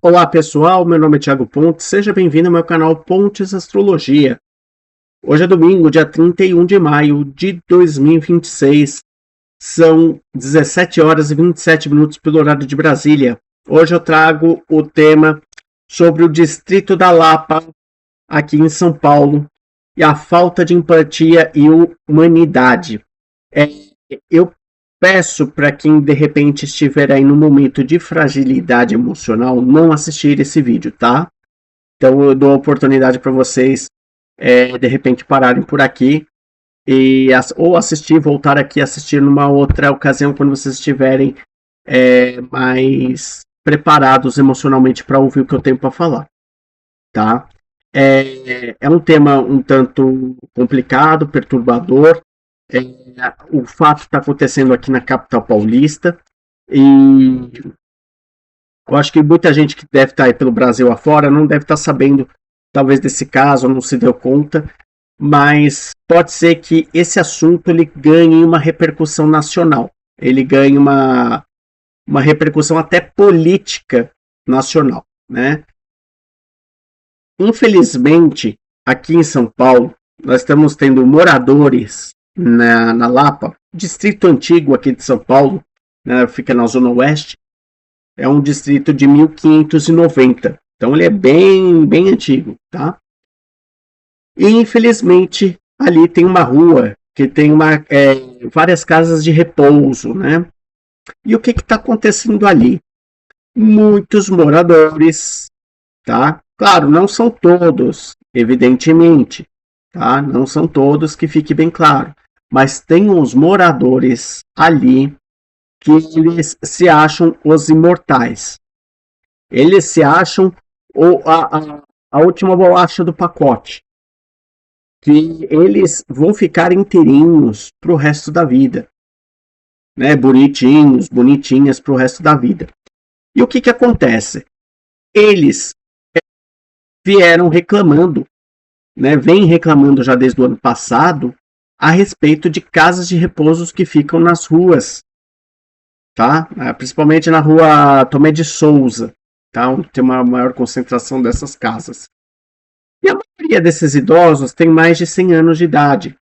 Olá pessoal, meu nome é Thiago Pontes, seja bem-vindo ao meu canal Pontes Astrologia. Hoje é domingo, dia 31 de maio de 2026, são 17 horas e 27 minutos pelo horário de Brasília. Hoje eu trago o tema sobre o Distrito da Lapa, aqui em São Paulo, e a falta de empatia e humanidade. Eu peço para quem de repente estiver aí no momento de fragilidade emocional não assistir esse vídeo, tá? Então eu dou a oportunidade para vocês de repente pararem por aqui e ou assistir, voltar aqui a assistir numa outra ocasião quando vocês estiverem mais preparados emocionalmente para ouvir o que eu tenho para falar, tá? É um tema um tanto complicado, perturbador. O fato está acontecendo aqui na capital paulista e eu acho que muita gente que deve estar aí pelo Brasil afora não deve estar sabendo, talvez, desse caso, não se deu conta, mas pode ser que esse assunto ele ganhe uma repercussão nacional, ele ganhe uma repercussão até política nacional, né? Infelizmente, aqui em São Paulo, nós estamos tendo moradores na Lapa, distrito antigo aqui de São Paulo, né, fica na Zona Oeste, é um distrito de 1590, então ele é bem antigo, tá? E infelizmente ali tem uma rua que tem várias casas de repouso, né? E o que está acontecendo ali? Muitos moradores, tá? Claro, não são todos, evidentemente, tá? Não são todos, que fique bem claro. Mas tem uns moradores ali que eles se acham os imortais. Eles se acham a última bolacha do pacote. Que eles vão ficar inteirinhos pro resto da vida. Né? Bonitinhos, bonitinhas pro resto da vida. E o que acontece? Eles vieram reclamando, né? Vem reclamando já desde o ano passado a respeito de casas de repouso que ficam nas ruas, tá? Principalmente na rua Tomé de Souza, tá? Onde tem uma maior concentração dessas casas. E a maioria desses idosos tem mais de 100 anos de idade.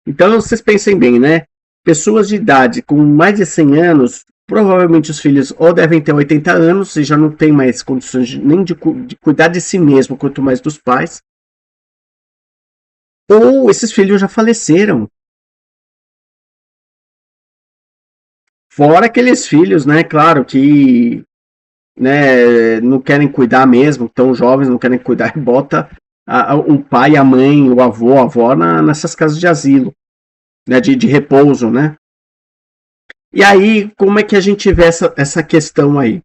Então vocês pensem bem, né? Pessoas de idade com mais de 100 anos, provavelmente os filhos ou devem ter 80 anos e já não tem mais condições nem de cuidar de si mesmo, quanto mais dos pais. Ou esses filhos já faleceram. Fora aqueles filhos, né, claro, que não querem cuidar mesmo, tão jovens, não querem cuidar, e bota o pai, a mãe, o avô, a avó nessas casas de asilo, né, de repouso, né? E aí, como é que a gente vê essa questão aí?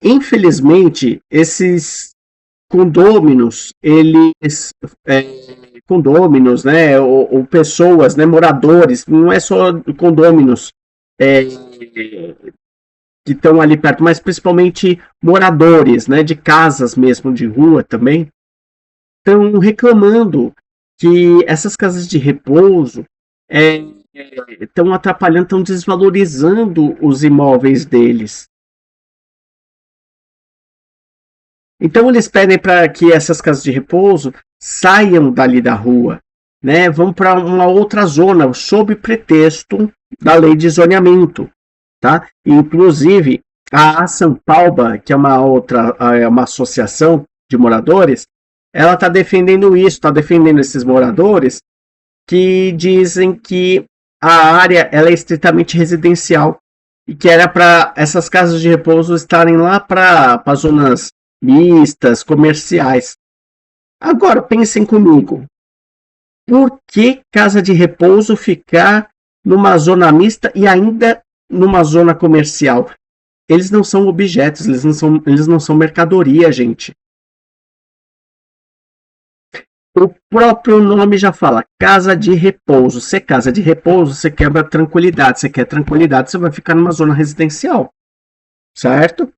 Infelizmente, esses condôminos, eles... condôminos, né, ou pessoas, né, moradores, não é só condôminos que estão ali perto, mas principalmente moradores, né, de casas mesmo, de rua também, estão reclamando que essas casas de repouso estão atrapalhando, estão desvalorizando os imóveis deles. Então eles pedem para que essas casas de repouso saiam dali da rua, né? Vão para uma outra zona, sob pretexto da lei de zoneamento, tá? Inclusive a Asampalba, que é uma associação de moradores, ela está defendendo isso, está defendendo esses moradores que dizem que a área ela é estritamente residencial e que era para essas casas de repouso estarem lá para zonas mistas, comerciais. Agora, pensem comigo. Por que casa de repouso ficar numa zona mista e ainda numa zona comercial? Eles não são objetos, eles não são mercadoria, gente. O próprio nome já fala, casa de repouso. Se é casa de repouso, você quer tranquilidade. Você quer tranquilidade, você vai ficar numa zona residencial. Certo?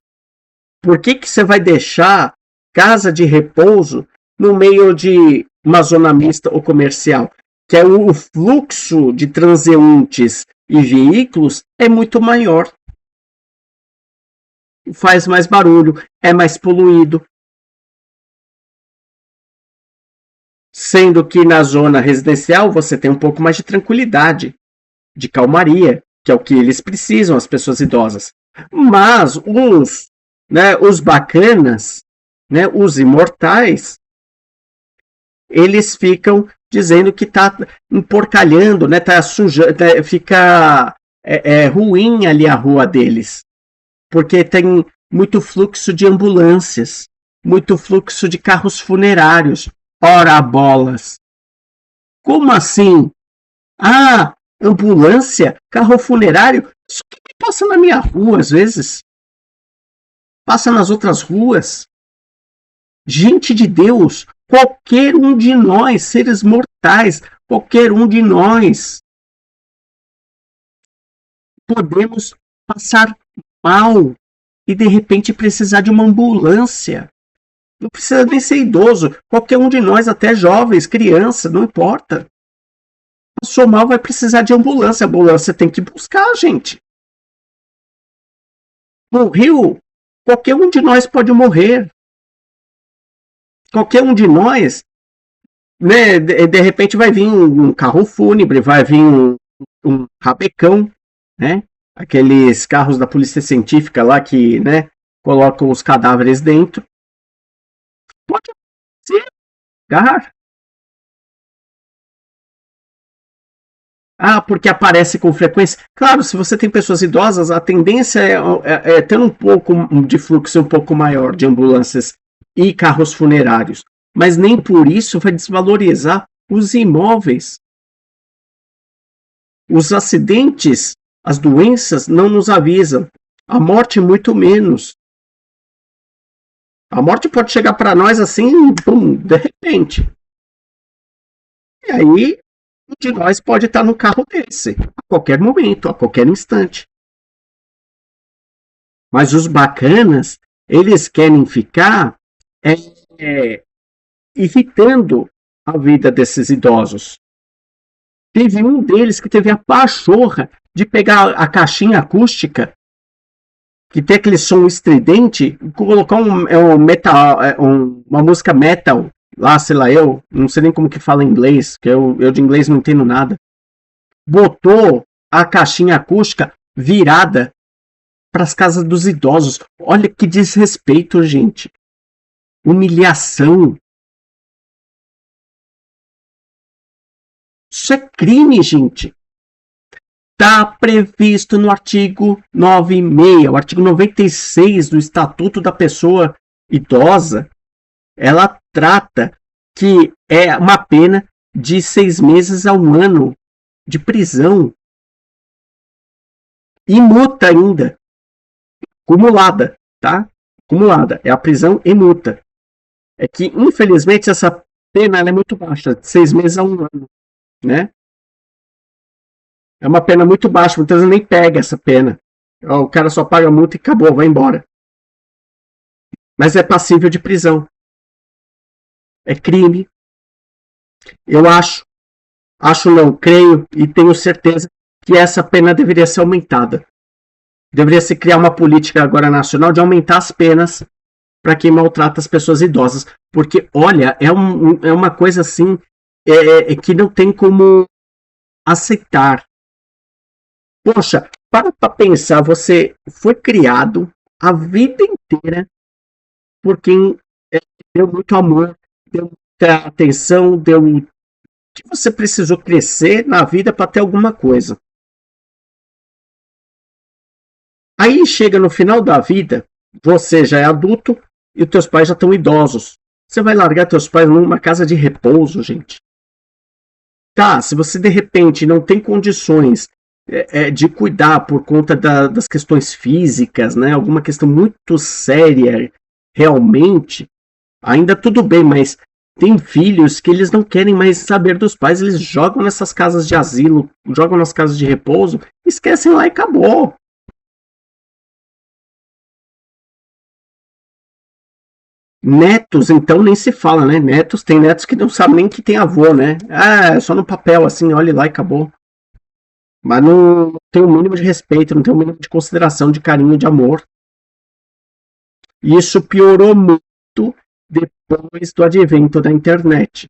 Por que você vai deixar casa de repouso no meio de uma zona mista ou comercial? Que é o fluxo de transeuntes e veículos é muito maior. faz mais barulho, é mais poluído. Sendo que na zona residencial você tem um pouco mais de tranquilidade, de calmaria, que é o que eles precisam, as pessoas idosas. Mas os bacanas, né, os imortais, eles ficam dizendo que está emporcalhando, né, tá suja, fica ruim ali a rua deles, porque tem muito fluxo de ambulâncias, muito fluxo de carros funerários. Ora bolas! Como assim? Ah, ambulância, carro funerário, isso que passa na minha rua às vezes, passa nas outras ruas. Gente de Deus, qualquer um de nós, seres mortais, qualquer um de nós, podemos passar mal e de repente precisar de uma ambulância. Não precisa nem ser idoso, qualquer um de nós, até jovens, criança, não importa. Passou mal, vai precisar de ambulância. A ambulância tem que buscar a gente. Morreu, qualquer um de nós pode morrer. Qualquer um de nós, né, de repente vai vir um carro fúnebre, vai vir um rabecão, né? Aqueles carros da polícia científica lá que, né, colocam os cadáveres dentro. Pode ser, gar. Ah, porque aparece com frequência. Claro, se você tem pessoas idosas, a tendência é ter um pouco de fluxo um pouco maior de ambulâncias e carros funerários. Mas nem por isso vai desvalorizar os imóveis. Os acidentes, as doenças não nos avisam. A morte, muito menos. A morte pode chegar para nós assim, bum, de repente. E aí, um de nós pode estar no carro desse, a qualquer momento, a qualquer instante. Mas os bacanas, eles querem ficar irritando a vida desses idosos. Teve um deles que teve a pachorra de pegar a caixinha acústica, que tem aquele som estridente, colocar uma música metal, lá, sei lá, eu não sei nem como que fala em inglês, que eu de inglês não entendo nada. Botou a caixinha acústica virada para as casas dos idosos. Olha que desrespeito, gente. Humilhação. Isso é crime, gente. Está previsto no artigo 96, o artigo 96 do Estatuto da Pessoa Idosa. Ela trata que é uma pena de 6 meses a 1 ano de prisão. E multa ainda. Acumulada, tá? Acumulada. É a prisão e multa. É que, infelizmente, essa pena ela é muito baixa, de 6 meses a 1 ano, né? É uma pena muito baixa, muitas vezes nem pega essa pena. O cara só paga a multa e acabou, vai embora. Mas é passível de prisão. É crime. Eu acho não, creio e tenho certeza que essa pena deveria ser aumentada. Deveria se criar uma política agora nacional de aumentar as penas para quem maltrata as pessoas idosas. Porque, olha, é uma coisa assim que não tem como aceitar. Poxa, para pensar, você foi criado a vida inteira por quem deu muito amor, deu muita atenção, deu que você precisou crescer na vida para ter alguma coisa. Aí chega no final da vida, você já é adulto e os teus pais já estão idosos. Você vai largar teus pais numa casa de repouso, gente? Tá, se você de repente não tem condições de cuidar por conta das questões físicas, né? Alguma questão muito séria, realmente, ainda tudo bem, mas tem filhos que eles não querem mais saber dos pais, eles jogam nessas casas de asilo, jogam nas casas de repouso, esquecem lá e acabou. Netos, então, nem se fala, né? Netos, tem netos que não sabem nem que tem avô, né? Ah, é só no papel, assim, olha lá e acabou. Mas não tem o mínimo de respeito, não tem o mínimo de consideração, de carinho, de amor. E isso piorou muito depois do advento da internet.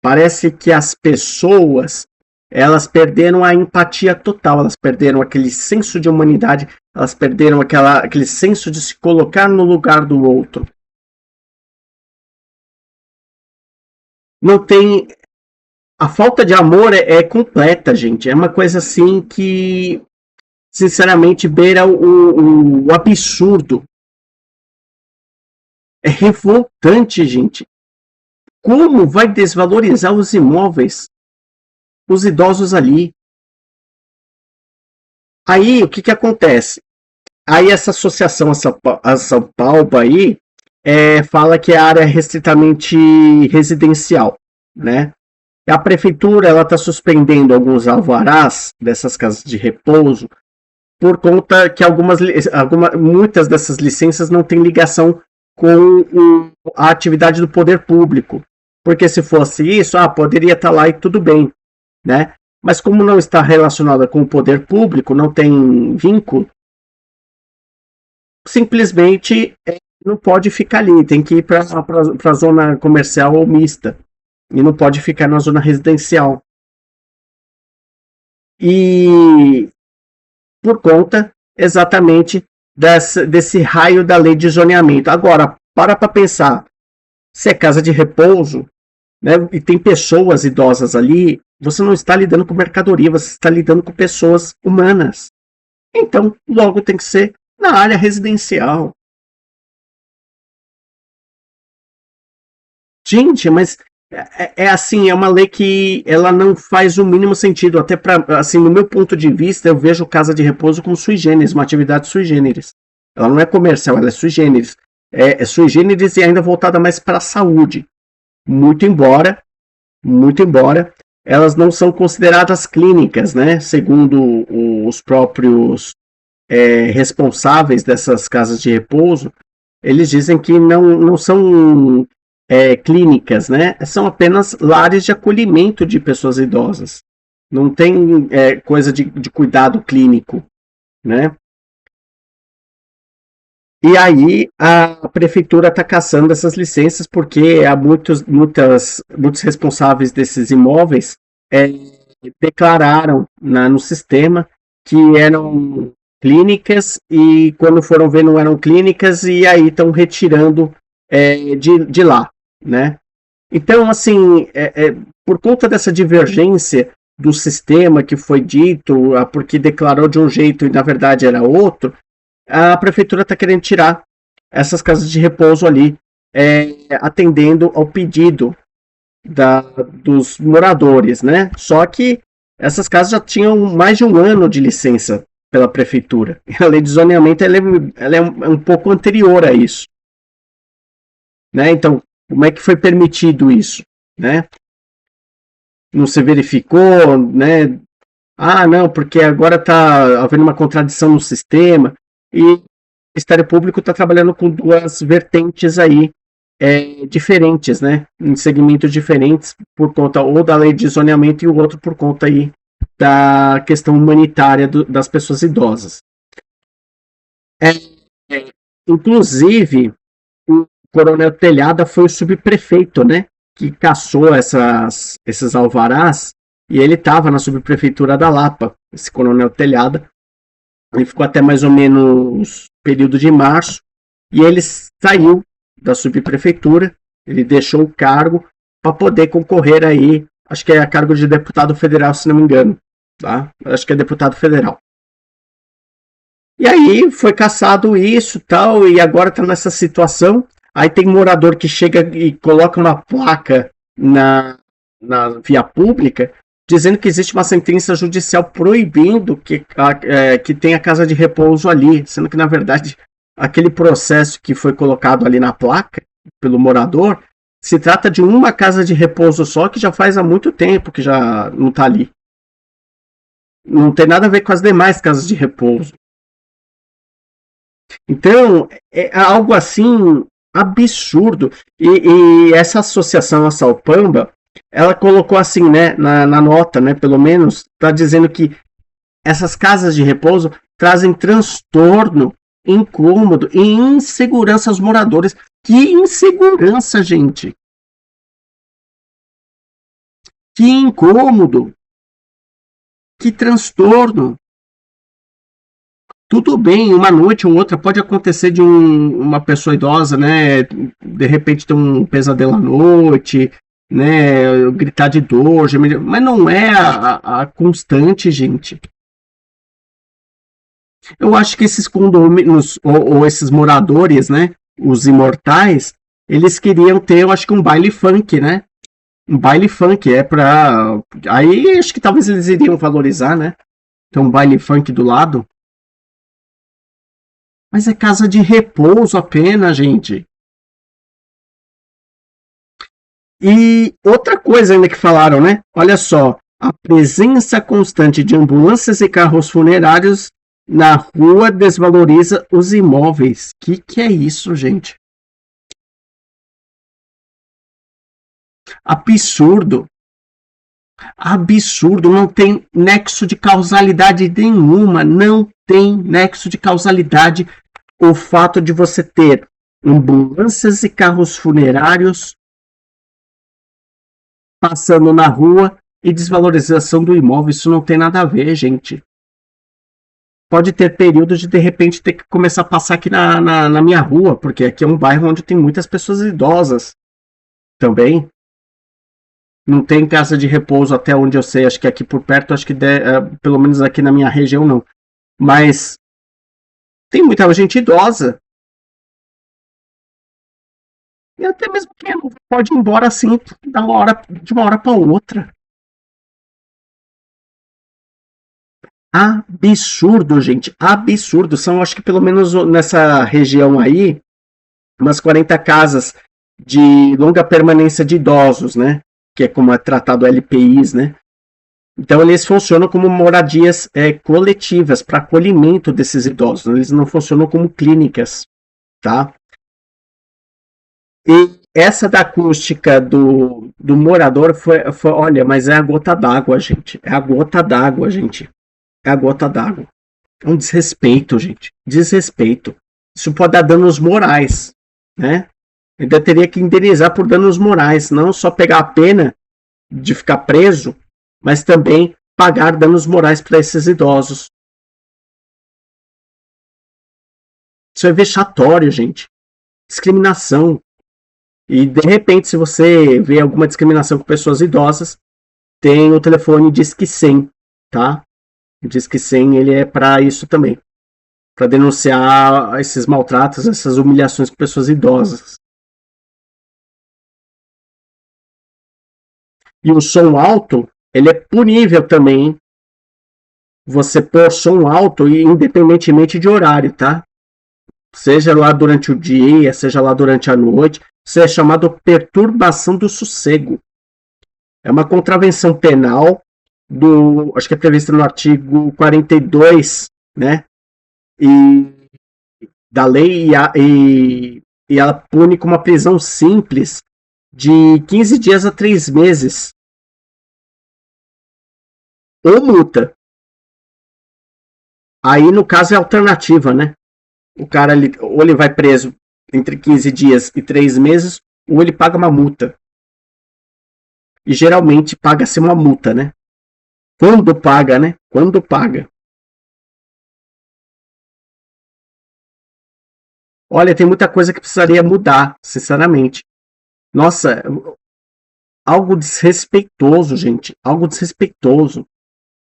Parece que as pessoas, elas perderam a empatia total, elas perderam aquele senso de humanidade, elas perderam aquele senso de se colocar no lugar do outro. Não tem. A falta de amor é completa, gente. É uma coisa assim que, sinceramente, beira o absurdo. É revoltante, gente. Como vai desvalorizar os imóveis, os idosos ali? Aí, o que que acontece? Aí essa associação, a São Paulo aí, fala que a área é restritamente residencial, né? A prefeitura ela está suspendendo alguns alvarás dessas casas de repouso por conta que muitas dessas licenças não têm ligação com a atividade do poder público. Porque se fosse isso, poderia estar lá e tudo bem, né? Mas como não está relacionada com o poder público, não tem vínculo, simplesmente não pode ficar ali, tem que ir para a zona comercial ou mista. E não pode ficar na zona residencial. E por conta exatamente desse raio da lei de zoneamento. Agora, para pensar, se é casa de repouso, né, e tem pessoas idosas ali, você não está lidando com mercadoria, você está lidando com pessoas humanas. Então, logo tem que ser na área residencial. Gente, mas assim, é uma lei que ela não faz o mínimo sentido. Até para, assim, no meu ponto de vista, eu vejo casa de repouso como sui generis, uma atividade sui generis. Ela não é comercial, ela é sui generis. É sui generis e ainda voltada mais para a saúde. Muito embora, elas não são consideradas clínicas, né? Segundo os próprios responsáveis dessas casas de repouso, eles dizem que não são clínicas, né? São apenas lares de acolhimento de pessoas idosas. Não tem coisa de cuidado clínico, né? E aí a prefeitura está caçando essas licenças porque há muitos responsáveis desses imóveis declararam no sistema que eram clínicas e quando foram ver não eram clínicas e aí estão retirando de lá, né? Então, assim, por conta dessa divergência do sistema que foi dito, porque declarou de um jeito e na verdade era outro, a prefeitura está querendo tirar essas casas de repouso ali, atendendo ao pedido dos moradores, né? Só que essas casas já tinham mais de um ano de licença pela prefeitura. A lei de zoneamento ela é um pouco anterior a isso, né? Então, como é que foi permitido isso, né? Não se verificou, né? Não, porque agora está havendo uma contradição no sistema e o Ministério Público está trabalhando com duas vertentes aí diferentes, né? Em segmentos diferentes por conta ou da lei de zoneamento e o outro por conta aí da questão humanitária das pessoas idosas. Inclusive, o Coronel Telhada foi o subprefeito, né? Que caçou esses alvarás e ele estava na subprefeitura da Lapa, esse Coronel Telhada. Ele ficou até mais ou menos período de março e ele saiu da subprefeitura, ele deixou o cargo para poder concorrer aí, acho que é a cargo de deputado federal, se não me engano, tá? Acho que é deputado federal. E aí foi caçado isso tal, e agora está nessa situação. Aí tem morador que chega e coloca uma placa na via pública dizendo que existe uma sentença judicial proibindo que tenha casa de repouso ali, sendo que na verdade aquele processo que foi colocado ali na placa pelo morador se trata de uma casa de repouso só que já faz há muito tempo que já não está ali. Não tem nada a ver com as demais casas de repouso. Então, é algo assim absurdo. E essa associação, a Salpamba, ela colocou assim, né, na nota, né, pelo menos, está dizendo que essas casas de repouso trazem transtorno incômodo e insegurança aos moradores. Que insegurança, gente! Que incômodo! Que transtorno! Tudo bem, uma noite ou outra pode acontecer de uma pessoa idosa, né? De repente ter um pesadelo à noite, né? Gritar de dor, mas não é a constante, gente. Eu acho que esses condôminos ou esses moradores, né? Os imortais, eles queriam ter, eu acho que um baile funk, né? Um baile funk é pra. Aí acho que talvez eles iriam valorizar, né? Ter um baile funk do lado. Mas é casa de repouso apenas, gente. E outra coisa ainda que falaram, né? Olha só, a presença constante de ambulâncias e carros funerários na rua desvaloriza os imóveis. Que é isso, gente? Absurdo. Absurdo, não tem nexo de causalidade nenhuma, não tem nexo de causalidade o fato de você ter ambulâncias e carros funerários passando na rua e desvalorização do imóvel. Isso não tem nada a ver, gente. Pode ter períodos de repente ter que começar a passar aqui na minha rua, porque aqui é um bairro onde tem muitas pessoas idosas também. Não tem casa de repouso até onde eu sei, acho que aqui por perto, acho que pelo menos aqui na minha região não. Mas tem muita gente idosa. E até mesmo quem não pode ir embora assim de uma hora para outra. Absurdo, gente. Absurdo. São, acho que pelo menos nessa região aí, umas 40 casas de longa permanência de idosos, né? Que é como é tratado LPIs, né? Então eles funcionam como moradias coletivas para acolhimento desses idosos. Eles não funcionam como clínicas, tá? E essa da acústica do morador foi, olha, mas é a gota d'água, gente. É a gota d'água, gente. É a gota d'água. É um desrespeito, gente. Desrespeito. Isso pode dar danos morais, né? Ainda teria que indenizar por danos morais, não só pegar a pena de ficar preso, mas também pagar danos morais para esses idosos. Isso é vexatório, gente. Discriminação. E de repente, se você vê alguma discriminação com pessoas idosas, tem o telefone Disque 100, tá? O Disque 100 ele é para isso também, para denunciar esses maltratos, essas humilhações com pessoas idosas. E o som alto, ele é punível também. Você pôr som alto independentemente de horário, tá? Seja lá durante o dia, seja lá durante a noite, isso é chamado perturbação do sossego. É uma contravenção penal acho que é prevista no artigo 42, né? E da lei e ela pune com uma prisão simples de 15 dias a 3 meses ou multa. Aí no caso é alternativa, né? O cara ou ele vai preso entre 15 dias e 3 meses, ou ele paga uma multa. E geralmente paga-se uma multa, né? Quando paga, né? Quando paga. Olha, tem muita coisa que precisaria mudar, sinceramente. Nossa, algo desrespeitoso, gente. Algo desrespeitoso.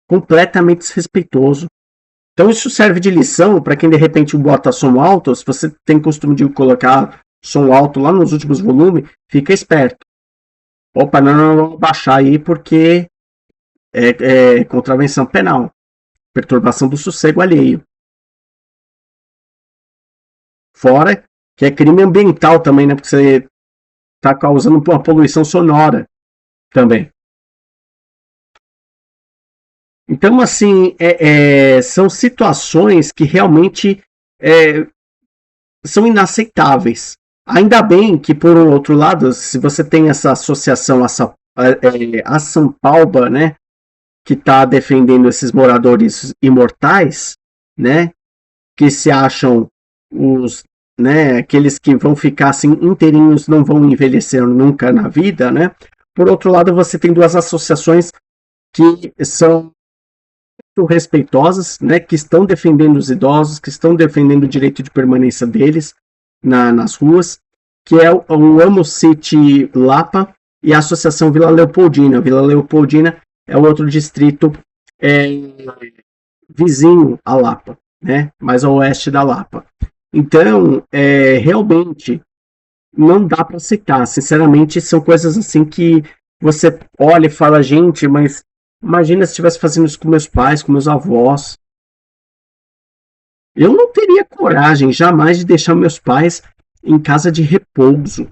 Completamente desrespeitoso. Então isso serve de lição para quem de repente bota som alto. Se você tem costume de colocar som alto lá nos últimos volumes, fica esperto. Opa, não baixar aí porque é contravenção penal. Perturbação do sossego alheio. Fora que é crime ambiental também, né? Porque você está causando uma poluição sonora também. Então, assim, são situações que realmente são inaceitáveis. Ainda bem que, por um outro lado, se você tem essa associação, a São Paulo, né, que está defendendo esses moradores imortais, né, que se acham os, né, aqueles que vão ficar assim inteirinhos, não vão envelhecer nunca na vida, né? Por outro lado, você tem duas associações que são muito respeitosas, né, que estão defendendo os idosos, que estão defendendo o direito de permanência deles nas ruas, que é o Amo City Lapa e a Associação Vila Leopoldina. Vila Leopoldina é o outro distrito é, vizinho à Lapa, né, mais ao oeste da Lapa. Então, realmente, não dá para aceitar. Sinceramente, são coisas assim que você olha e fala, gente, mas imagina se estivesse fazendo isso com meus pais, com meus avós. Eu não teria coragem jamais de deixar meus pais em casa de repouso.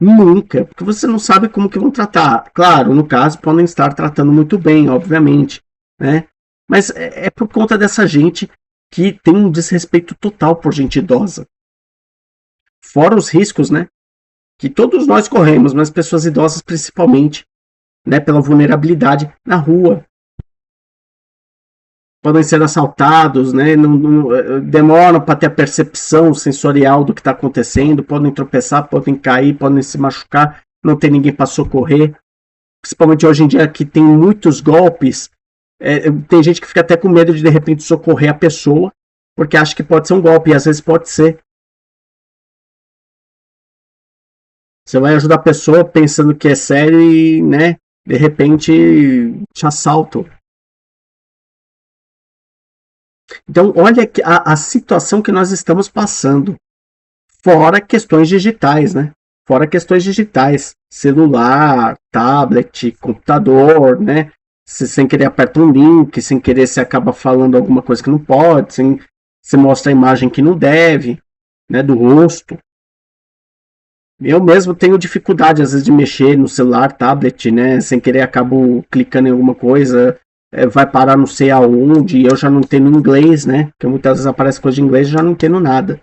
Nunca, porque você não sabe como que vão tratar. Claro, no caso, podem estar tratando muito bem, obviamente, né? Mas é por conta dessa gente que tem um desrespeito total por gente idosa. Fora os riscos, né? Que todos nós corremos, mas pessoas idosas principalmente, né? Pela vulnerabilidade na rua. Podem ser assaltados, né? Demoram para ter a percepção sensorial do que está acontecendo, podem tropeçar, podem cair, podem se machucar, não tem ninguém para socorrer. Principalmente hoje em dia que tem muitos golpes, tem gente que fica até com medo de repente socorrer a pessoa, porque acha que pode ser um golpe, e às vezes pode ser. Você vai ajudar a pessoa pensando que é sério e, né, de repente te assaltam. Então, olha a situação que nós estamos passando. Fora questões digitais, né? Fora questões digitais. Celular, tablet, computador, né? Se sem querer aperta um link, sem querer você acaba falando alguma coisa que não pode, sem, você mostra a imagem que não deve, né? Do rosto. Eu mesmo tenho dificuldade, às vezes, de mexer no celular, tablet, né? Sem querer acabo clicando em alguma coisa, vai parar não sei aonde, e eu já não entendo inglês, né? Porque muitas vezes aparece coisa de inglês e já não entendo nada.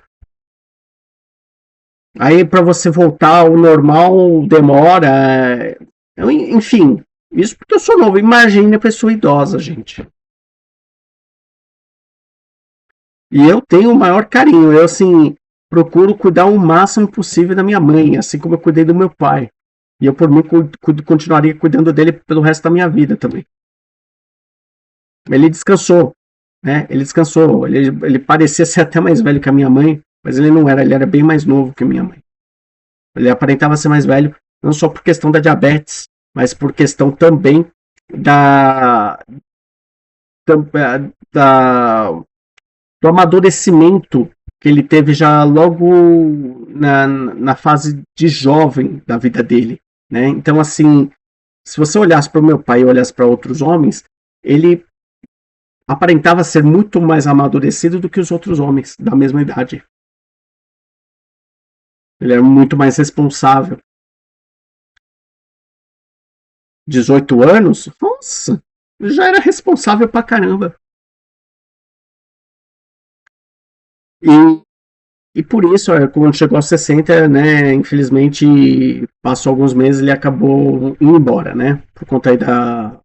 Aí para você voltar ao normal demora. Enfim, isso porque eu sou novo. Imagine a pessoa idosa, gente. E eu tenho o maior carinho. Eu, assim, procuro cuidar o máximo possível da minha mãe, assim como eu cuidei do meu pai. E eu, por mim, continuaria cuidando dele pelo resto da minha vida também. Ele descansou, né? Ele descansou. Ele parecia ser até mais velho que a minha mãe, mas ele não era. Ele era bem mais novo que a minha mãe. Ele aparentava ser mais velho, não só por questão da diabetes, mas por questão também da, da do amadurecimento que ele teve já logo na fase de jovem da vida dele, né? Então, assim, se você olhasse para o meu pai e olhasse para outros homens, ele aparentava ser muito mais amadurecido do que os outros homens da mesma idade. Ele era muito mais responsável. 18 anos? Nossa, já era responsável pra caramba. E, e por isso, quando chegou aos 60, né, infelizmente, passou alguns meses, ele acabou indo embora, né, por conta aí da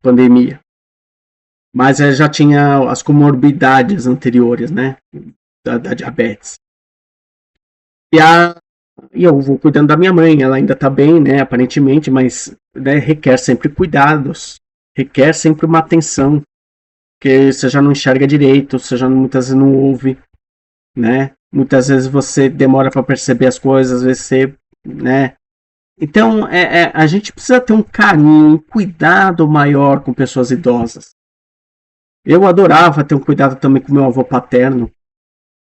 pandemia. Mas já tinha as comorbidades anteriores, né, da diabetes. E, e eu vou cuidando da minha mãe, ela ainda tá bem, né, aparentemente, mas né, requer sempre cuidados, requer sempre uma atenção, porque você já não enxerga direito, você já muitas vezes não ouve, né? Muitas vezes você demora para perceber as coisas, às vezes você, né? Então, a gente precisa ter um carinho, um cuidado maior com pessoas idosas. Eu adorava ter um cuidado também com meu avô paterno,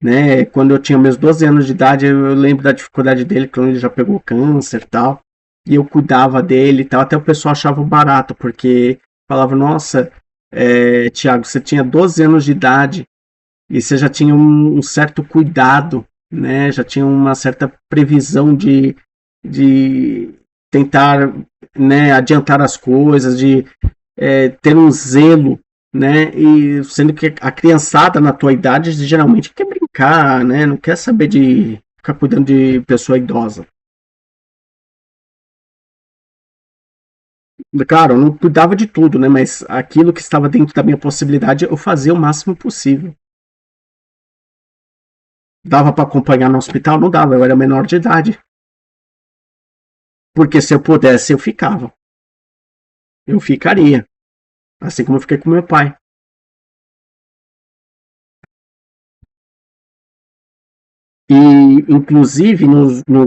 né? Quando eu tinha meus 12 anos de idade, eu lembro da dificuldade dele, quando ele já pegou câncer e tal. E eu cuidava dele e tal. Até o pessoal achava barato, porque falava, nossa, Tiago, você tinha 12 anos de idade e você já tinha um certo cuidado, né? Já tinha uma certa previsão de tentar, né, adiantar as coisas, de ter um zelo, né? E sendo que a criançada na tua idade geralmente quer brincar, né? Não quer saber de ficar cuidando de pessoa idosa. Claro, eu não cuidava de tudo, né? Mas aquilo que estava dentro da minha possibilidade, eu fazia o máximo possível. Dava para acompanhar no hospital? Não dava, eu era menor de idade. Porque se eu pudesse, eu ficava. Eu ficaria. Assim como eu fiquei com meu pai. E, inclusive,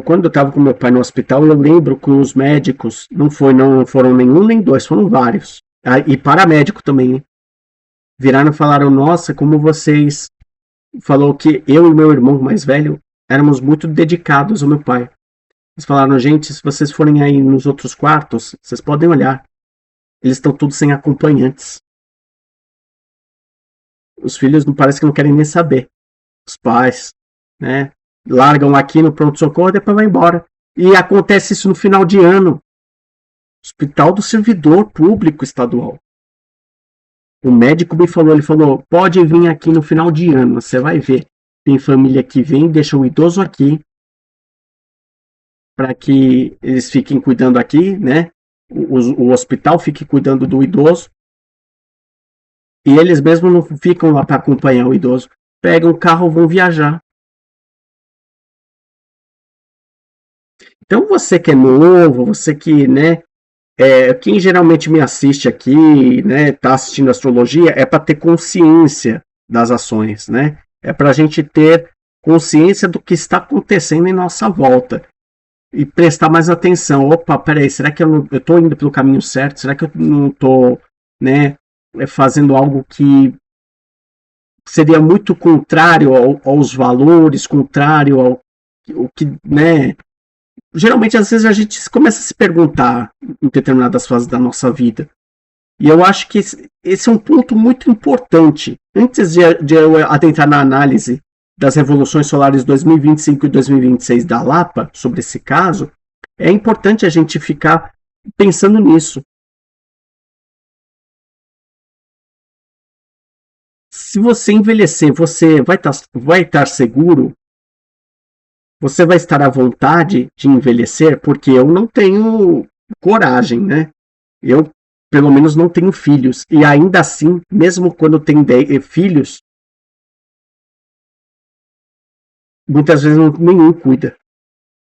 quando eu estava com meu pai no hospital, eu lembro que os médicos, não foram nenhum nem dois, foram vários. Ah, e paramédico também, hein? Viraram e falaram: Nossa, como vocês. Falou que eu e meu irmão mais velho éramos muito dedicados ao meu pai. Eles falaram: Gente, se vocês forem aí nos outros quartos, vocês podem olhar. Eles estão todos sem acompanhantes. Os filhos não parece que não querem nem saber. Os pais, né? Largam aqui no pronto-socorro e depois vai embora. E acontece isso no final de ano. Hospital do Servidor Público Estadual. O médico me falou, ele falou, pode vir aqui no final de ano, você vai ver. Tem família que vem, deixa o idoso aqui, para que eles fiquem cuidando aqui, né? O hospital fique cuidando do idoso. E eles mesmos não ficam lá para acompanhar o idoso. Pegam o carro, vão viajar. Então você que é novo, você que, né, quem geralmente me assiste aqui, né, tá assistindo astrologia, é para ter consciência das ações, né? É para a gente ter consciência do que está acontecendo em nossa volta e prestar mais atenção. Opa, peraí, será que eu tô indo pelo caminho certo? Será que eu não tô, né, fazendo algo que seria muito contrário aos valores, contrário ao que, né, geralmente, às vezes, a gente começa a se perguntar em determinadas fases da nossa vida. E eu acho que esse é um ponto muito importante. Antes de eu adentrar na análise das revoluções solares 2025 e 2026 da Lapa, sobre esse caso, é importante a gente ficar pensando nisso. Se você envelhecer, você vai estar seguro? Você vai estar à vontade de envelhecer? Porque eu não tenho coragem, né? Eu, pelo menos, não tenho filhos. E ainda assim, mesmo quando tenho filhos, muitas vezes nenhum cuida.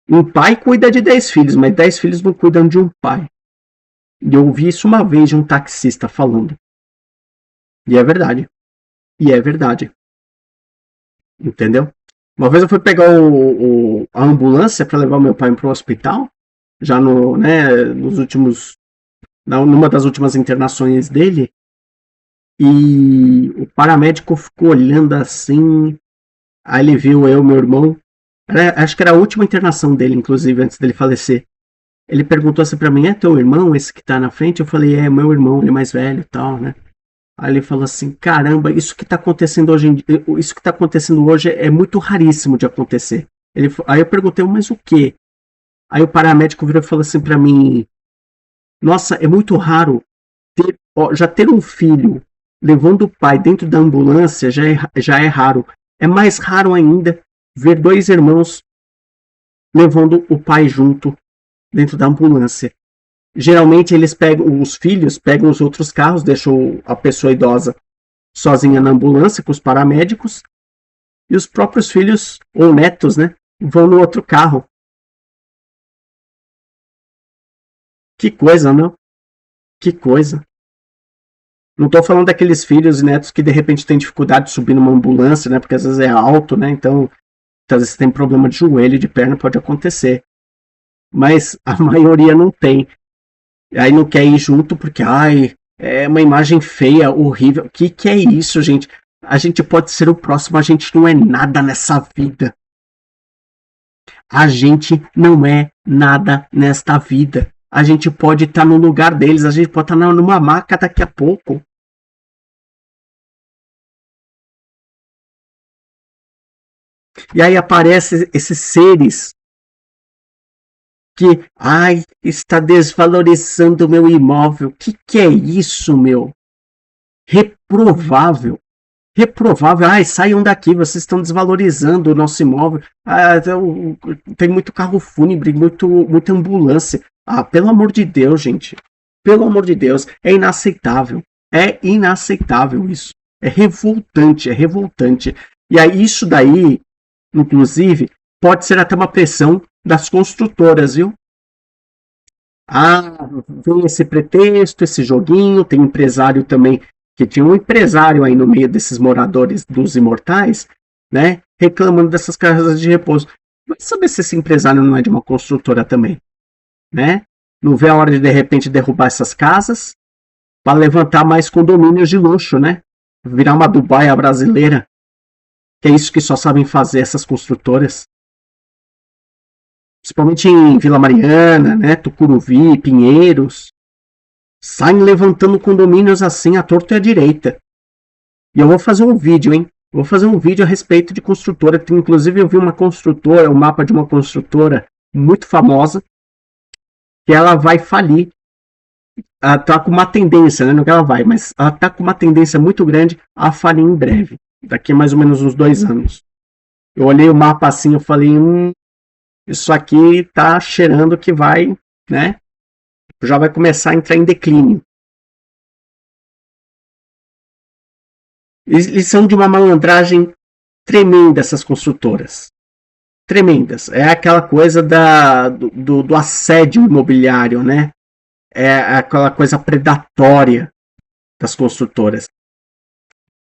Um pai cuida de 10 filhos, mas 10 filhos não cuidam de um pai. E eu ouvi isso uma vez de um taxista falando. E é verdade. E é verdade. Entendeu? Uma vez eu fui pegar a ambulância para levar meu pai para o hospital, já no, né, nos últimos, numa das últimas internações dele, e o paramédico ficou olhando assim, aí ele viu eu, meu irmão, acho que era a última internação dele, inclusive, antes dele falecer. Ele perguntou assim para mim, é teu irmão esse que tá na frente? Eu falei, é meu irmão, ele é mais velho e tal, né? Aí ele falou assim, caramba, isso que tá acontecendo hoje, isso que tá acontecendo hoje é muito raríssimo de acontecer. Aí eu perguntei, mas o quê? Aí o paramédico virou e falou assim para mim, nossa, é muito raro já ter um filho levando o pai dentro da ambulância já é raro. É mais raro ainda ver dois irmãos levando o pai junto dentro da ambulância. Geralmente eles pegam, os filhos pegam os outros carros, deixam a pessoa idosa sozinha na ambulância com os paramédicos e os próprios filhos ou netos, né, vão no outro carro. Que coisa, não? Que coisa. Não estou falando daqueles filhos e netos que de repente têm dificuldade de subir numa ambulância, né? Porque às vezes é alto, né? Então, às vezes tem problema de joelho, de perna, pode acontecer. Mas a maioria não tem. Aí não quer ir junto porque, ai, é uma imagem feia, horrível. O que é isso, gente? A gente pode ser o próximo, a gente não é nada nessa vida. A gente não é nada nesta vida. A gente pode estar no lugar deles, a gente pode estar numa maca daqui a pouco. E aí aparecem esses seres que, ai, está desvalorizando o meu imóvel. Que é isso, meu? Reprovável. Reprovável. Ai, saiam daqui, vocês estão desvalorizando o nosso imóvel. Ah, tem muito carro fúnebre, muita ambulância. Ah, pelo amor de Deus, gente. Pelo amor de Deus, é inaceitável. É inaceitável isso. É revoltante, é revoltante. E aí, isso daí inclusive, pode ser até uma pressão das construtoras, viu? Ah, vem esse pretexto, esse joguinho, tem empresário também, que tinha um empresário aí no meio desses moradores dos imortais, né? Reclamando dessas casas de repouso. Mas saber se esse empresário não é de uma construtora também, né? Não vê a hora de repente derrubar essas casas para levantar mais condomínios de luxo, né? Virar uma Dubai brasileira, que é isso que só sabem fazer essas construtoras. Principalmente em Vila Mariana, né? Tucuruvi, Pinheiros. Saem levantando condomínios assim à torta e à direita. E eu vou fazer um vídeo, hein? Vou fazer um vídeo a respeito de construtora. Inclusive eu vi uma construtora, o mapa de uma construtora muito famosa, que ela vai falir. Ela está com uma tendência, né? Não que ela vai, mas ela está com uma tendência muito grande a falir em breve. Daqui a mais ou menos uns 2 anos. Eu olhei o mapa assim, eu falei, isso aqui tá cheirando que vai, né? Já vai começar a entrar em declínio. Eles são de uma malandragem tremenda, essas construtoras. Tremendas. É aquela coisa do assédio imobiliário, né? É aquela coisa predatória das construtoras.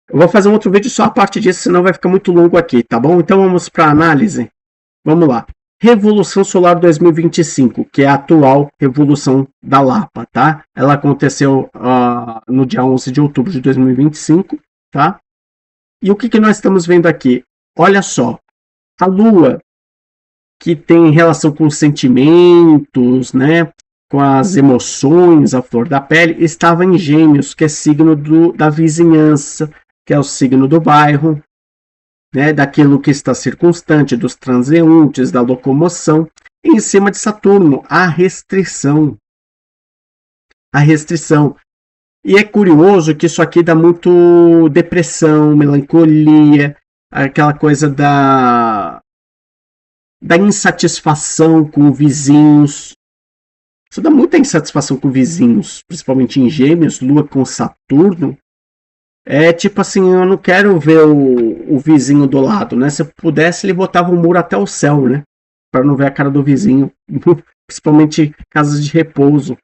Eu vou fazer um outro vídeo só a parte disso, senão vai ficar muito longo aqui, tá bom? Então vamos para a análise. Vamos lá. Revolução Solar 2025, que é a atual Revolução da Lapa, tá? Ela aconteceu no dia 11 de outubro de 2025, tá? E o que nós estamos vendo aqui? Olha só, a Lua, que tem relação com os sentimentos, né? Com as emoções, a flor da pele, estava em Gêmeos, que é signo da vizinhança, que é o signo do bairro, né, daquilo que está circunstante, dos transeuntes, da locomoção, e em cima de Saturno, a restrição. A restrição. E é curioso que isso aqui dá muito depressão, melancolia, aquela coisa da insatisfação com vizinhos. Isso dá muita insatisfação com vizinhos, principalmente em Gêmeos, Lua com Saturno. É tipo assim, eu não quero ver o vizinho do lado, né? Se eu pudesse, ele botava um muro até o céu, né? Para não ver a cara do vizinho. Principalmente casas de repouso.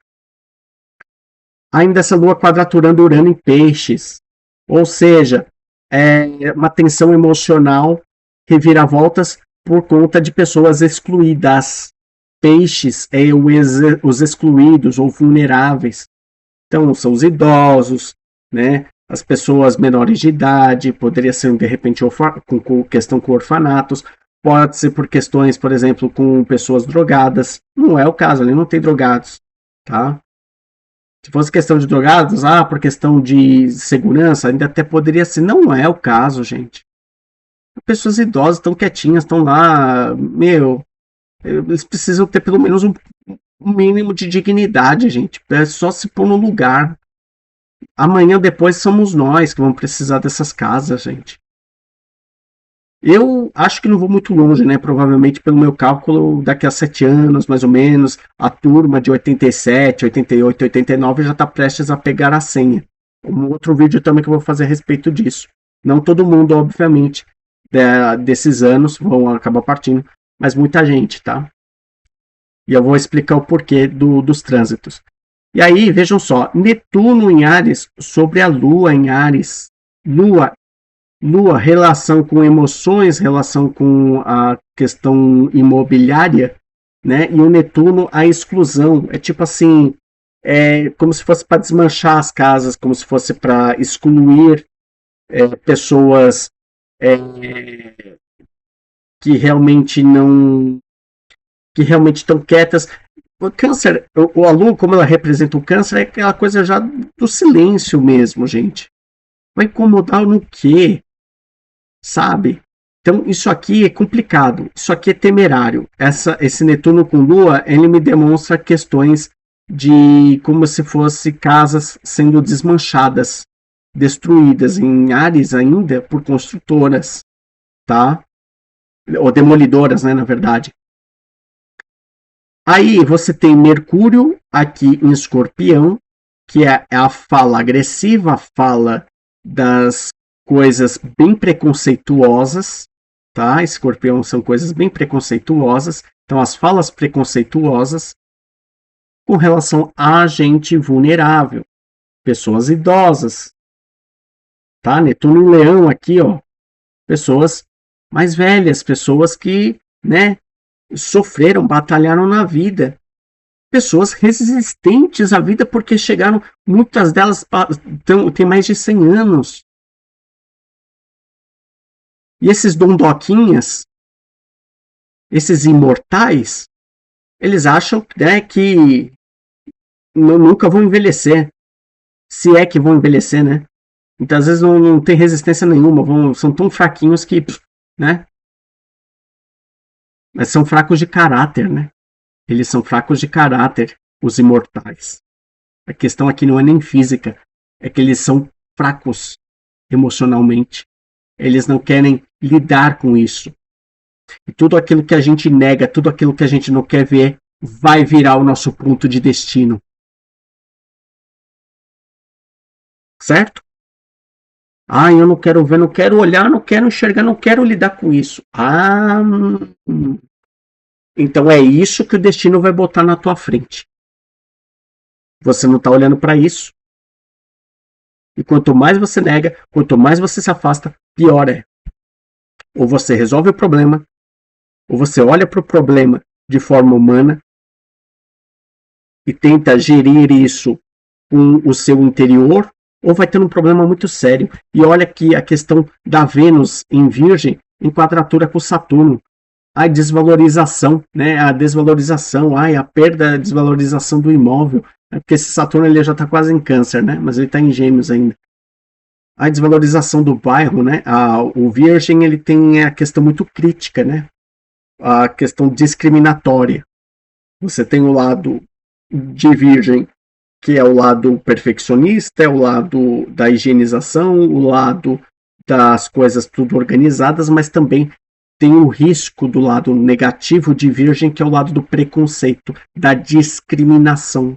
Ainda essa lua quadraturando Urano em peixes. Ou seja, é uma tensão emocional, reviravoltas por conta de pessoas excluídas. Peixes é os excluídos ou vulneráveis. Então, são os idosos, né? As pessoas menores de idade, poderia ser de repente com questão com orfanatos, pode ser por questões, por exemplo, com pessoas drogadas. Não é o caso, ali não tem drogados, tá? Se fosse questão de drogados, por questão de segurança, ainda até poderia ser. Não é o caso, gente. Pessoas idosas estão quietinhas, estão lá, eles precisam ter pelo menos um mínimo de dignidade, gente. É só se pôr no lugar. Amanhã depois somos nós que vamos precisar dessas casas, gente. Eu acho que não vou muito longe, né? Provavelmente, pelo meu cálculo, daqui a 7 anos, mais ou menos, a turma de 87, 88, 89 já está prestes a pegar a senha. Um outro vídeo também que eu vou fazer a respeito disso. Não todo mundo, obviamente, desses anos vão acabar partindo, mas muita gente, tá? E eu vou explicar o porquê dos trânsitos. E aí, vejam só, Netuno em Áries sobre a Lua em Áries. Lua, relação com emoções, relação com a questão imobiliária, né? E o Netuno, a exclusão. É tipo assim, como se fosse para desmanchar as casas, como se fosse para excluir pessoas que realmente não, que realmente estão quietas. O câncer, a Lua, como ela representa o câncer, é aquela coisa já do silêncio mesmo, gente. Vai incomodar no quê? Sabe? Então, isso aqui é complicado. Isso aqui é temerário. Esse Netuno com Lua, ele me demonstra questões de como se fosse casas sendo desmanchadas, destruídas em Áries ainda por construtoras, tá? Ou demolidoras, né, na verdade. Aí você tem Mercúrio aqui em Escorpião, que é a fala agressiva, a fala das coisas bem preconceituosas, tá? Escorpião são coisas bem preconceituosas. Então, as falas preconceituosas com relação a gente vulnerável, pessoas idosas, tá? Netuno e Leão aqui, ó, pessoas mais velhas, pessoas que, né, sofreram, batalharam na vida, pessoas resistentes à vida porque chegaram, muitas delas têm mais de 100 anos. E esses dondoquinhas, esses imortais, eles acham, né, que nunca vão envelhecer. Se é que vão envelhecer, né? Então, às vezes não tem resistência nenhuma, são tão fraquinhos que, né? Mas são fracos de caráter, né? Eles são fracos de caráter, os imortais. A questão aqui não é nem física, é que eles são fracos emocionalmente. Eles não querem lidar com isso. E tudo aquilo que a gente nega, tudo aquilo que a gente não quer ver, vai virar o nosso ponto de destino. Certo? Ah, eu não quero ver, não quero olhar, não quero enxergar, não quero lidar com isso. Ah, então é isso que o destino vai botar na tua frente. Você não está olhando para isso. E quanto mais você nega, quanto mais você se afasta, pior é. Ou você resolve o problema, ou você olha para o problema de forma humana e tenta gerir isso com o seu interior, ou vai ter um problema muito sério. E olha que a questão da Vênus em Virgem em quadratura com Saturno. A desvalorização, né? A desvalorização, a perda, a desvalorização do imóvel. Porque esse Saturno ele já está quase em Câncer, né? Mas ele está em Gêmeos ainda. A desvalorização do bairro, né? O Virgem ele tem a questão muito crítica, né? A questão discriminatória. Você tem o lado de Virgem, que é o lado perfeccionista, é o lado da higienização, o lado das coisas tudo organizadas, mas também tem o risco do lado negativo de Virgem, que é o lado do preconceito, da discriminação.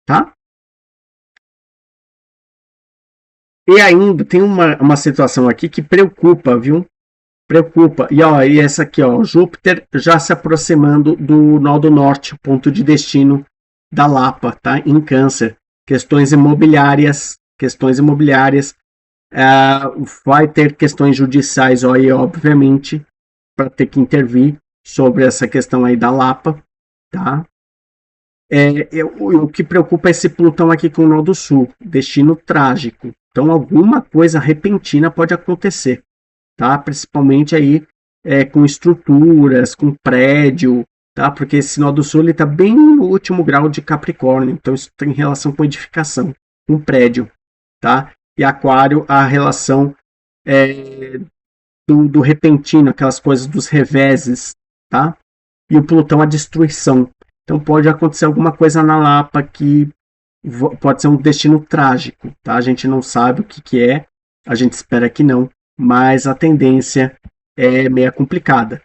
Tá? E ainda tem uma situação aqui que preocupa, viu? Preocupa. E essa aqui, ó, Júpiter já se aproximando do nó do norte, ponto de destino da Lapa, tá? Em Câncer. Questões imobiliárias, vai ter questões judiciais aí, obviamente, para ter que intervir sobre essa questão aí da Lapa, tá? O que preocupa é esse Plutão aqui com o nó do sul, destino trágico. Então alguma coisa repentina pode acontecer, tá? Principalmente aí com estruturas, com prédio, tá? Porque esse nó do sul está bem no último grau de Capricórnio, então isso tem relação com edificação, com prédio, tá? E Aquário, a relação do repentino, aquelas coisas dos reveses, tá? E o Plutão, a destruição. Então pode acontecer alguma coisa na Lapa que pode ser um destino trágico, tá? A gente não sabe o que é, a gente espera que não, mas a tendência é meio complicada,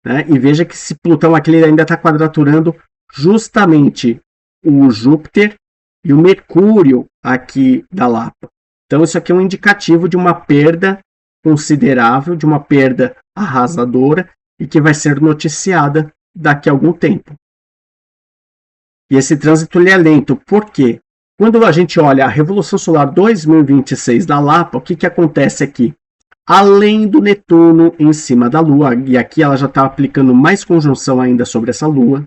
né? E veja que esse Plutão aqui ele ainda está quadraturando justamente o Júpiter e o Mercúrio aqui da Lapa. Então isso aqui é um indicativo de uma perda considerável, de uma perda arrasadora e que vai ser noticiada daqui a algum tempo. E esse trânsito ele é lento, por quê? Quando a gente olha a Revolução Solar 2026 da Lapa, o que acontece aqui? Além do Netuno em cima da Lua, e aqui ela já está aplicando mais conjunção ainda sobre essa Lua,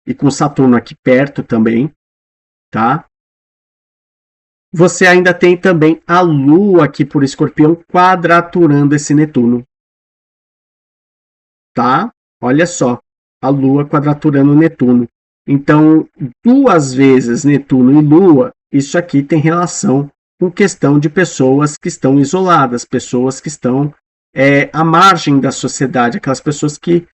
e com Saturno aqui perto também, tá? Você ainda tem também a Lua aqui por Escorpião quadraturando esse Netuno, tá? Olha só, a Lua quadraturando o Netuno. Então, duas vezes Netuno e Lua, isso aqui tem relação com questão de pessoas que estão isoladas, pessoas que estão à margem da sociedade, aquelas pessoas que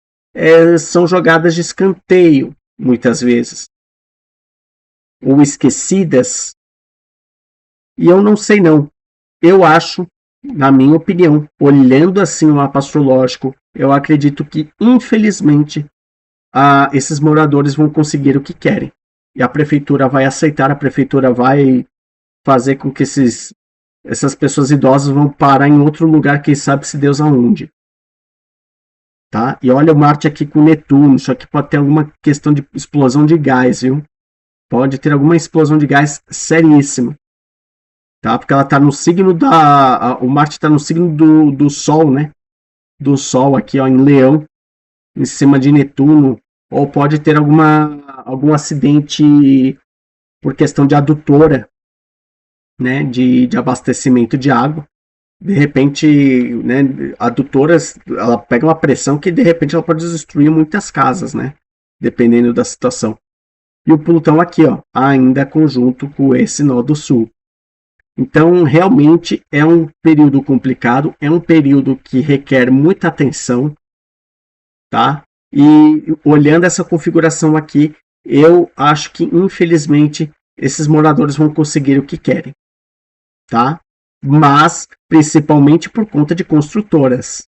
são jogadas de escanteio, muitas vezes, ou esquecidas. E eu não sei não. Eu acho, na minha opinião, olhando assim o mapa astrológico, eu acredito que, infelizmente, esses moradores vão conseguir o que querem. E a prefeitura vai aceitar, a prefeitura vai fazer com que esses essas pessoas idosas vão parar em outro lugar, quem sabe se Deus aonde. Tá? E olha o Marte aqui com Netuno, isso aqui pode ter alguma questão de explosão de gás, viu? Pode ter alguma explosão de gás seríssima. Tá? Porque ela está no signo o Marte está no signo do Sol, né? Do Sol aqui, ó, em Leão, em cima de Netuno, ou pode ter algum acidente por questão de adutora, né? De abastecimento de água. De repente, né, adutoras, ela pega uma pressão que de repente ela pode destruir muitas casas, né? Dependendo da situação. E o Plutão aqui, ó, ainda conjunto com esse nó do Sul. Então, realmente é um período complicado, é um período que requer muita atenção, tá? E olhando essa configuração aqui, eu acho que infelizmente esses moradores vão conseguir o que querem, tá? Mas principalmente por conta de construtoras,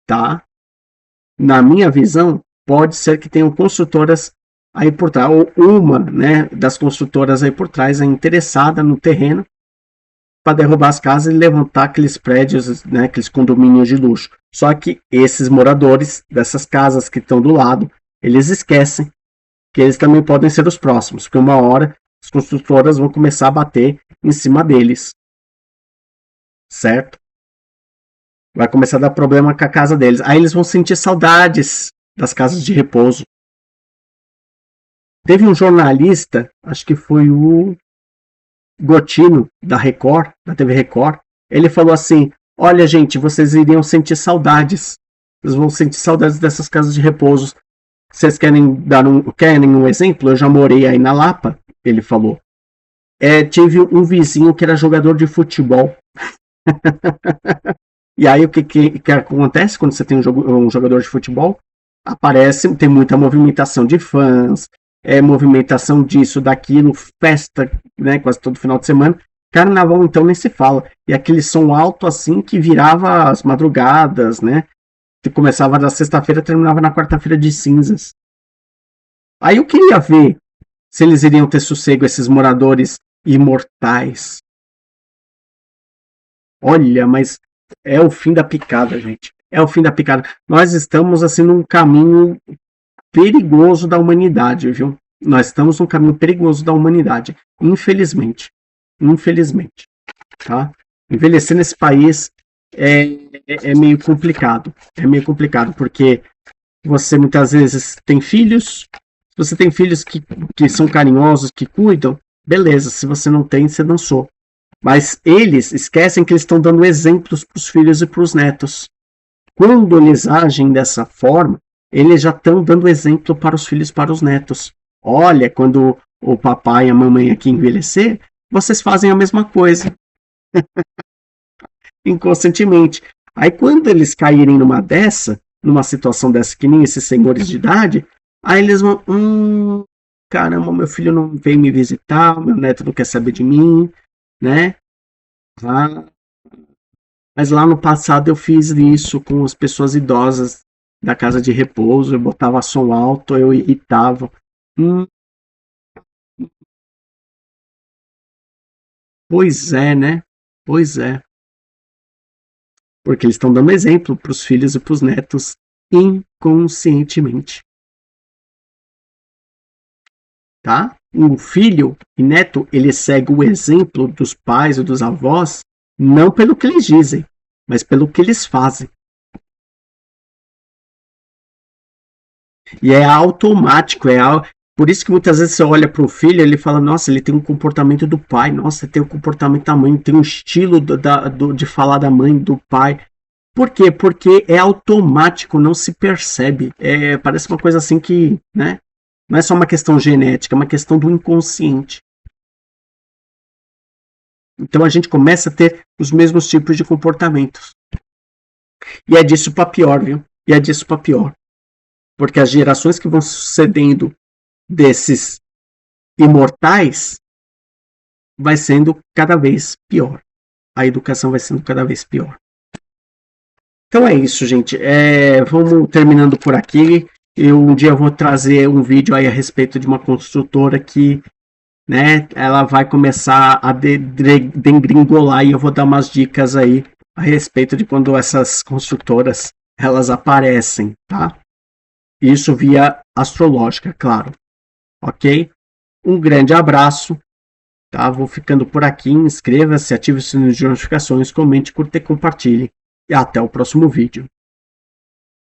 tá? Na minha visão, pode ser que tenham construtoras aí por trás, ou uma, né, das construtoras aí por trás é interessada no terreno para derrubar as casas e levantar aqueles prédios, né, aqueles condomínios de luxo. Só que esses moradores dessas casas que estão do lado, eles esquecem que eles também podem ser os próximos, porque uma hora as construtoras vão começar a bater em cima deles, certo? Vai começar a dar problema com a casa deles. Aí eles vão sentir saudades das casas de repouso. Teve um jornalista, acho que foi o Gotino, da Record, da TV Record, ele falou assim: olha, gente, vocês iriam sentir saudades. Vocês vão sentir saudades dessas casas de repouso. Vocês querem um exemplo? Eu já morei aí na Lapa, ele falou. Tive um vizinho que era jogador de futebol. E aí o que acontece quando você tem um jogador de futebol? Aparece, tem muita movimentação de fãs, movimentação disso, daquilo, festa, né, quase todo final de semana. Carnaval então nem se fala. E aquele som alto assim que virava as madrugadas, né? Que começava na sexta-feira, terminava na quarta-feira de cinzas. Aí eu queria ver se eles iriam ter sossego, esses moradores imortais. Olha, mas é o fim da picada, gente. É o fim da picada. Nós estamos assim num caminho perigoso da humanidade, viu? Nós estamos num caminho perigoso da humanidade, infelizmente. Infelizmente, tá? Envelhecer nesse país é meio complicado. É meio complicado, porque você muitas vezes tem filhos. Se você tem filhos que são carinhosos, que cuidam, beleza. Se você não tem, você dançou. Mas eles esquecem que eles estão dando exemplos para os filhos e para os netos. Quando eles agem dessa forma, eles já estão dando exemplo para os filhos e para os netos. Olha, quando o papai e a mamãe aqui envelhecer, vocês fazem a mesma coisa. Inconscientemente. Aí quando eles caírem numa situação dessa que nem esses senhores de idade, aí eles vão, caramba, meu filho não veio me visitar, meu neto não quer saber de mim, né? Mas lá no passado eu fiz isso com as pessoas idosas da casa de repouso, eu botava som alto, eu irritava. Pois é, né? Pois é. Porque eles estão dando exemplo para os filhos e para os netos inconscientemente. Tá? Um filho e neto, ele segue o exemplo dos pais ou dos avós, não pelo que eles dizem, mas pelo que eles fazem. E é automático, por isso que muitas vezes você olha para o filho e ele fala, nossa, ele tem um comportamento do pai, nossa, tem um comportamento da mãe, tem um estilo de falar da mãe, do pai. Por quê? Porque é automático, não se percebe. Parece uma coisa assim que, né? Não é só uma questão genética, é uma questão do inconsciente. Então a gente começa a ter os mesmos tipos de comportamentos. E é disso para pior, viu? E é disso para pior. Porque as gerações que vão sucedendo desses imortais vai sendo cada vez pior. A educação vai sendo cada vez pior. Então é isso, gente. Vamos terminando por aqui. Um dia eu vou trazer um vídeo aí a respeito de uma construtora que né, ela vai começar a degringolar, e eu vou dar umas dicas aí a respeito de quando essas construtoras elas aparecem, tá? Isso via astrológica, claro. Ok? Um grande abraço, tá? Vou ficando por aqui. Inscreva-se, ative o sininho de notificações, comente, curta e compartilhe. E até o próximo vídeo.